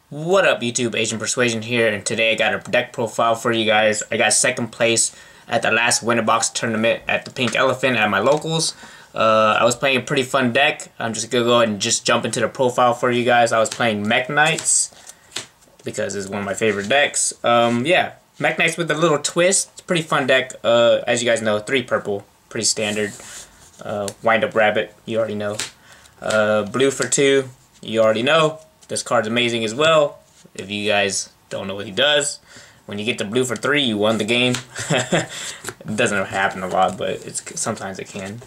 What up, YouTube? Asian Persuasion here, and today I got a deck profile for you guys. I got second place at the last Winner Box tournament at the Pink Elephant at my locals. I was playing a pretty fun deck. I'm just gonna go ahead and just jump into the profile for you guys. I was playing Mekk-Knights because it's one of my favorite decks. Yeah, Mekk-Knights with a little twist. It's a pretty fun deck. As you guys know, 3 purple, pretty standard. Wind Up Rabbit, you already know. Blue for 2, you already know. This card's amazing as well. If you guys don't know what he does, when you get the blue for 3, you won the game. It doesn't happen a lot, but sometimes it can.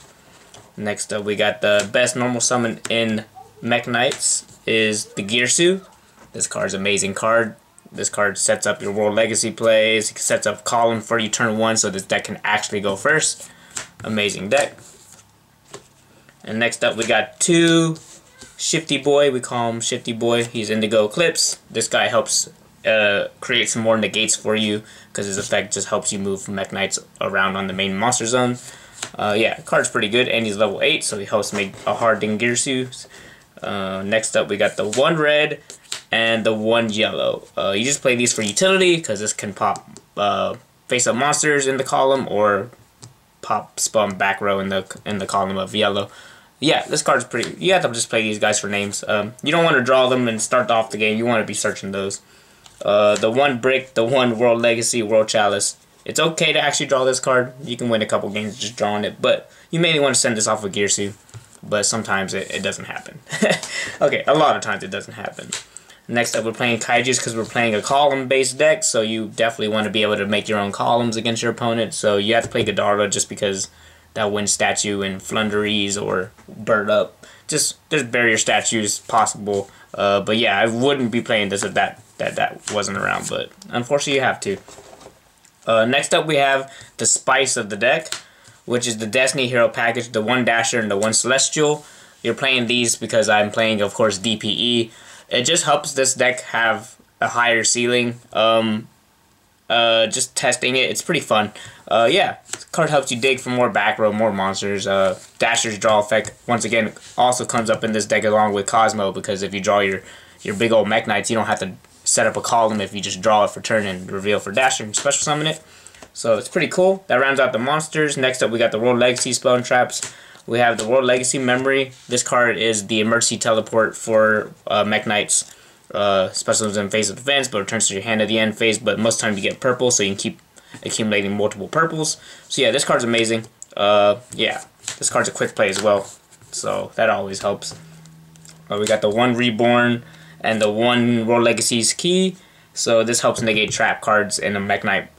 Next up, we got the best normal summon in Mekk-Knights is the Yugioh. This card's an amazing card. This card sets up your World Legacy plays. It sets up column for you turn 1, so this deck can actually go first. Amazing deck. And next up, we got 2 Shifty Boy. We call him Shifty Boy. He's Indigo Eclipse. This guy helps create some more negates for you because his effect just helps you move Mekk-Knights around on the main monster zone. Yeah, card's pretty good, and he's level 8, so he helps make a hard Yugioh. Next up, we got the 1 red and the 1 yellow. You just play these for utility because this can pop face-up monsters in the column or pop spawn back row in the column of yellow. Yeah, this card's pretty. You have to just play these guys for names. You don't want to draw them and start off the game. You want to be searching those. The 1 brick, the 1 World Legacy, World Chalice. It's okay to actually draw this card. You can win a couple games just drawing it, but you mainly want to send this off with Yugioh. But sometimes it doesn't happen. Okay, a lot of times it doesn't happen. Next up, we're playing Kaijus because we're playing a column-based deck, so you definitely want to be able to make your own columns against your opponent. So you have to play Godara just because that win statue and Flunderies or Bird Up. Just there's barrier statues possible. But yeah, I wouldn't be playing this if that wasn't around. But unfortunately, you have to. Next up, we have the Spice of the deck, which is the Destiny Hero package, the 1 Dasher and the 1 Celestial. You're playing these because I'm playing, of course, DPE. It just helps this deck have a higher ceiling. Just testing it, it's pretty fun. Yeah, this card helps you dig for more back row, more monsters. Dasher's draw effect, once again, also comes up in this deck along with Cosmo, because if you draw your big old Mekk-Knights, you don't have to set up a column if you just draw it for turn and reveal for Dasher and special summon it. So it's pretty cool. That rounds out the monsters. Next up, we got the World Legacy Spell and Traps. We have the World Legacy Memory. This card is the emergency teleport for Mekk-Knights. Specials in phase of defense, but returns to your hand at the end phase, but most time you get purple, so you can keep accumulating multiple purples. So yeah, this card's amazing. Yeah, this card's a quick play as well, so that always helps. We got the 1 Reborn and the 1 World Legacy's Key, so this helps negate trap cards in the Mekk-Knight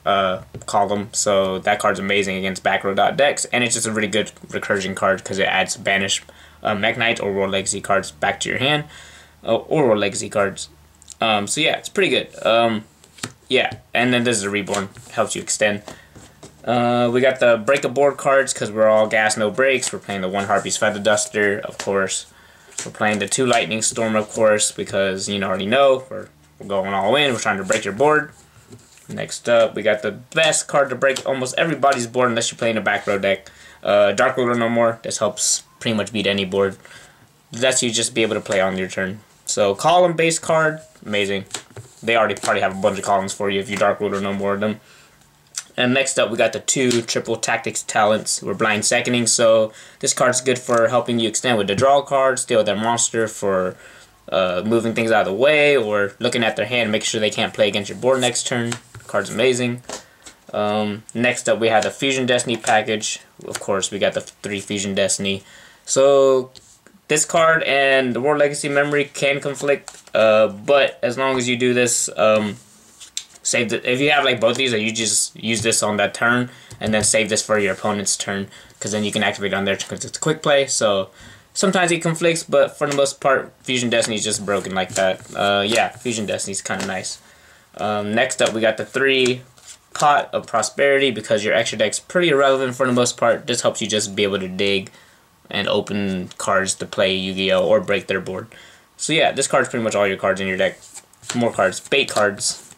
column, so that card's amazing against back row decks, and it's just a really good recursion card because it adds banish Mekk-Knight or World Legacy cards back to your hand. Or World Legacy cards. So yeah, it's pretty good. Yeah, and then this is a Reborn. Helps you extend. We got the Break a Board cards because we're all gas, no breaks. We're playing the 1 Harpy's Feather Duster, of course. We're playing the 2 Lightning Storm, of course, because you already know we're going all in. We're trying to break your board. Next up, we got the best card to break almost everybody's board unless you're playing a back row deck. Dark Ruler No More. This helps pretty much beat any board. Lets you just be able to play on your turn. So column-based card, amazing. They probably have a bunch of columns for you if you Dark Ruler No More of them. And next up, we got the 2 Triple Tactics Talents. We're blind seconding, so this card's good for helping you extend with the draw card, steal their monster for moving things out of the way, or looking at their hand and making sure they can't play against your board next turn. Card's amazing. Next up, we have the Fusion Destiny package. Of course, we got the 3 Fusion Destiny. So this card and the World Legacy Memory can conflict, but as long as you do this, if you have like both these, or you just use this on that turn and then save this for your opponent's turn, because then you can activate on there because it's a quick play. So sometimes it conflicts, but for the most part, Fusion Destiny is just broken like that. Yeah, Fusion Destiny is kind of nice. Next up, we got the 3 Pot of Prosperity because your extra deck's pretty irrelevant for the most part. This helps you just be able to dig and open cards to play Yu-Gi-Oh! Or break their board. So yeah, this card's pretty much all your cards in your deck. More cards. Bait cards.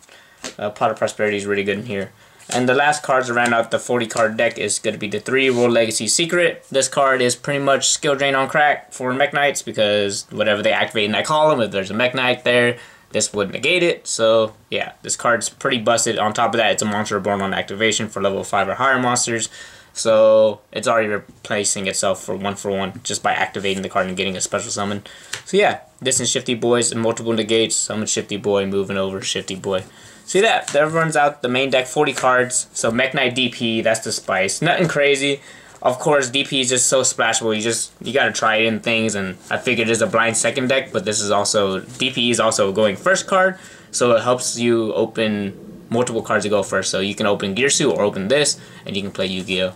Pot of Prosperity is really good in here. And the last cards to round out the 40 card deck is going to be the 3 World Legacy Secret. This card is pretty much skill drain on crack for Mekk-Knights because whatever they activate in that column, if there's a Mekk-Knight there, this would negate it. So yeah, this card's pretty busted. On top of that, it's a monster born on activation for level 5 or higher monsters. So it's already replacing itself for one just by activating the card and getting a special summon. So yeah, this and Shifty Boys and multiple negates. Summon Shifty Boy, moving over Shifty Boy. See that runs out the main deck, 40 cards. So Mekk-Knight DPE, that's the spice. Nothing crazy. Of course, DPE is just so splashable. You gotta try it in things, and I figured it's a blind second deck, but this is also DPE is also a going first card, so it helps you open multiple cards to go first. So you can open Gearsu or open this, and you can play Yugioh.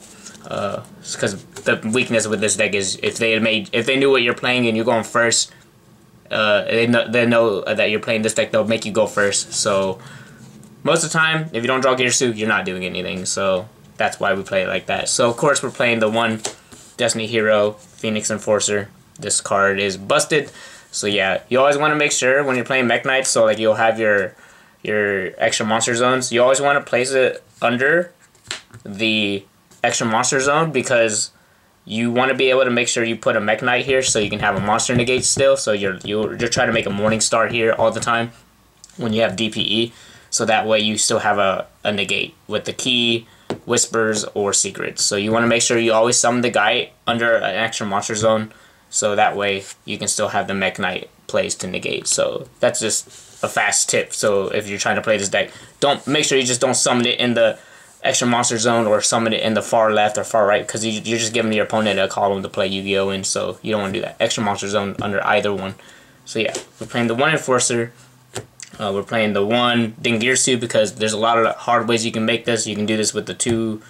Because the weakness with this deck is if they knew what you're playing and you're going first, they know that you're playing this deck, they'll make you go first. So most of the time, if you don't draw Gearsu, you're not doing anything. So that's why we play it like that. So of course we're playing the one Destiny Hero, Phoenix Enforcer. This card is busted. So yeah, you always want to make sure when you're playing Mekk-Knight, so like you'll have your extra monster zones, you always want to place it under the extra monster zone, because you want to be able to make sure you put a Mekk-Knight here so you can have a monster negate still. So you're trying to make a Morning Star here all the time when you have DPE, so that way you still have a negate with the key, whispers, or secrets. So you want to make sure you always summon the guy under an extra monster zone, so that way you can still have the Mekk-Knight plays to negate. So that's just a fast tip. So if you're trying to play this deck, make sure you just don't summon it in the extra monster zone or summon it in the far left or far right, because you're just giving your opponent a column to play Yu-Gi-Oh in, so you don't want to do that. Extra monster zone under either one. So yeah, we're playing the one Enforcer. We're playing the one Dingirsu because there's a lot of hard ways you can make this. You can do this with the two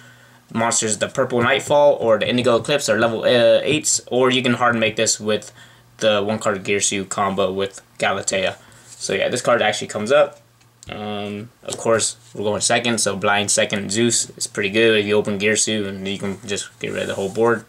monsters, the Purple Nightfall or the Indigo Eclipse, or level 8s, or you can hard make this with the one card Girsu combo with Galatea. So yeah, this card actually comes up. Of course, we're going second, so blind second Zeus is pretty good. If you open Girsu, and you can just get rid of the whole board.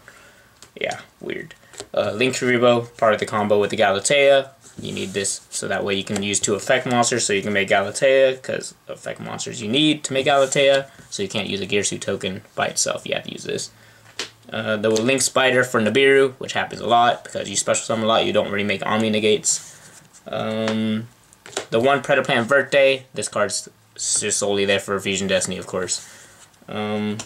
Yeah, weird. Link Kuribo, part of the combo with the Galatea. You need this so that way you can use two effect monsters, so you can make Galatea, because effect monsters you need to make Galatea, so you can't use a Girsu token by itself. You have to use this. The Link Spider for Nibiru, which happens a lot because you special summon a lot. You don't really make Omni negates. The one Predaplan Verte, this card's just solely there for Fusion Destiny, of course. And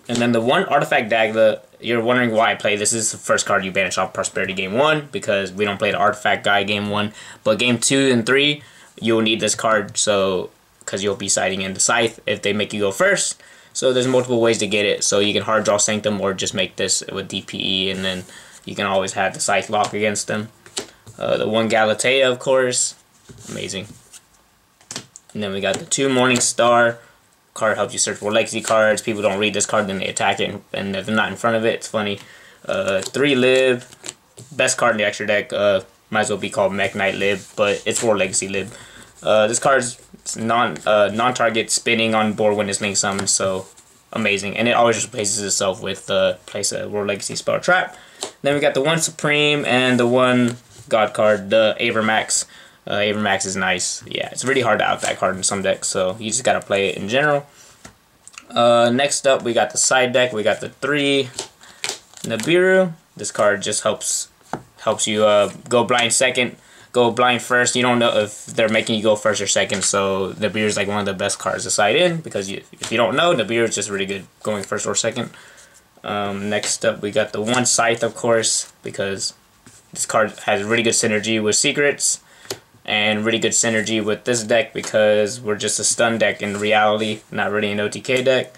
then the one Artifact Dagda, you're wondering why I play this. This is the first card you banish off Prosperity Game 1, because we don't play the Artifact guy Game 1. But Game 2 and 3, you'll need this card, so because you'll be siding in the Scythe if they make you go first. So there's multiple ways to get it. So you can hard draw Sanctum or just make this with DPE, and then you can always have the Scythe lock against them. The one Galatea, of course. Amazing. And then we got the two Morning Star. Card helps you search for legacy cards. People don't read this card, then they attack it, and if they're not in front of it, it's funny. 3 Lib. Best card in the extra deck. Might as well be called Mekk-Knight Lib, but it's 4 legacy Lib. This card's non-target spinning on board when it's link summoned, so amazing. And it always replaces itself with place a World Legacy Spell Trap. Then we got the one Supreme and the one God card, the Avermax. Avermax is nice. Yeah, it's really hard to out that card in some decks, so you just gotta play it in general. Next up, we got the side deck. We got the 3 Nibiru. This card just helps you go blind second, go blind first. You don't know if they're making you go first or second, so Nibiru is like one of the best cards to side in, because if you don't know, Nibiru is just really good going first or second. Next up, we got the one Scythe, of course, because this card has really good synergy with secrets, and really good synergy with this deck because we're just a stun deck in reality, not really an OTK deck.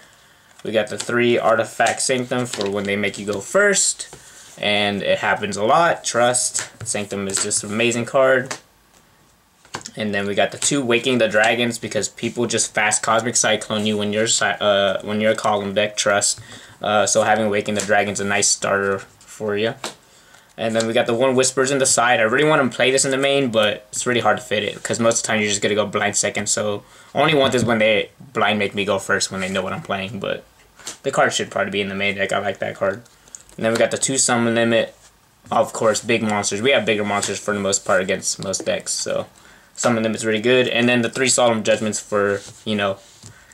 We got the 3 Artifact Sanctum for when they make you go first, and it happens a lot, trust. Sanctum is just an amazing card. And then we got the 2 Waking the Dragons, because people just fast Cosmic Cyclone you when you're a column deck, trust. So having Waking the Dragons a nice starter for you. And then we got the one Whispers in the side. I really want to play this in the main, but it's really hard to fit it, because most of the time you're just going to go blind second. So I only want this when they blind make me go first, when they know what I'm playing. But the card should probably be in the main deck. I like that card. And then we got the 2 Summon Limit. Of course, big monsters. We have bigger monsters for the most part against most decks. So Summon Limit's really good. And then the 3 Solemn Judgments for, you know,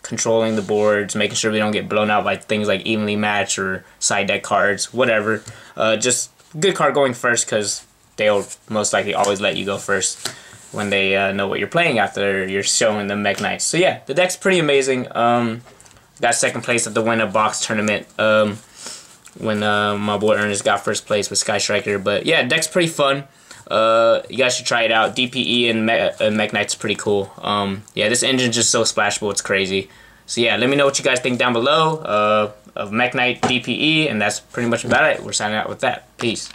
controlling the boards, making sure we don't get blown out by things like Evenly Match or side deck cards, whatever. Just good card going first, because they'll most likely always let you go first. when they know what you're playing after you're showing them Mekk-Knights. So yeah, the deck's pretty amazing. Got second place at the Win a Box tournament when my boy Ernest got first place with Sky Striker. But yeah, deck's pretty fun. You guys should try it out. DPE and Mekk-Knight's pretty cool. Yeah, this engine's just so splashable, it's crazy. So yeah, let me know what you guys think down below of Mekk-Knight DPE, and that's pretty much about it. We're signing out with that. Peace.